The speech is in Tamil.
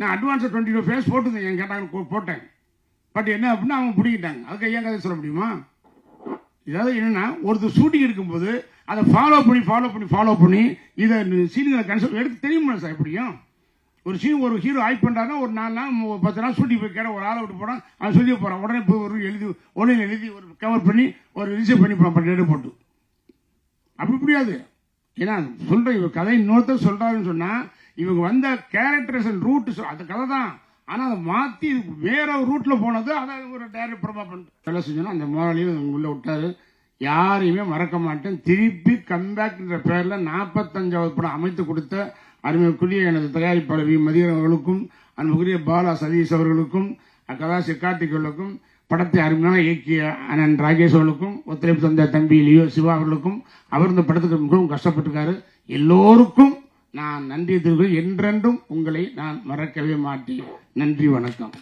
நான் அட்வான்ஸ் 22 ஃபேஸ் போட்டுருந்தேன், என் கேட்டாங்க போட்டேன். பட் என்ன அப்படின்னா அவங்க பிடிக்கிட்டாங்க. அதுக்கு ஏன் கதை சொல்ல முடியுமா? இதாவது என்னன்னா, ஒருத்தர் ஷூட்டிங் எடுக்கும்போது அதை ஃபாலோ பண்ணி இதை சீன்களை கன்சல்ட் எடுத்து தெரியுமா சார்? எப்படியும் ஒரு சீன் ஒரு ஹீரோ ஆக்ட் பண்ணுறாருன்னா ஒரு 4 நாள் 10 நாள் ஷூட்டிங் போய் கேட்ட ஒரு ஆளை விட்டு போனால் அவன் சொல்லி போகிறான். உடனே போய் ஒரு எழுதி ஒரு கவர் பண்ணி ஒரு ரிசீவ் பண்ணி போகிறான் போட்டு. அப்படி முடியாது. ஏன்னா சொல்கிற இவங்க கதை இன்னொருத்தர் சொல்கிறாருன்னு சொன்னால் இவங்க வந்த கேரக்டரேஷன் ரூட்டு அந்த கதை தான். ஆனால் அதை மாற்றி வேற ஒரு ரூட்டில் போனது அதை ஒரு டைரக்ட் பிரபா பண்ண செஞ்சோன்னா அந்த முதலையும் உள்ளே விட்டாரு. யாரையுமே மறக்க மாட்டேன். திருப்பி கம்பேக்ன்ற பேரில் 45வது படம் அமைத்து கொடுத்த அருமைக்குரிய எனது தயாரிப்பாளர் வி மதியன் அவர்களுக்கும், அன்புக்குரிய பாலா சதீஷ் அவர்களுக்கும், கதாசி கார்த்திகளுக்கும், படத்தை அருமையான இயக்கிய அண்ணன் ராகேஷ் அவர்களுக்கும், ஒத்துழைப்பு தந்த தம்பி லியோ சிவா அவர்களுக்கும், அவர் இந்த படத்துக்கு மிகவும் கஷ்டப்பட்டிருக்காரு. எல்லோருக்கும் நான் நன்றி தெரிவிக்கிறேன். என்றென்றும் உங்களை நான் மறக்கவே மாட்டேன். நன்றி, வணக்கம்.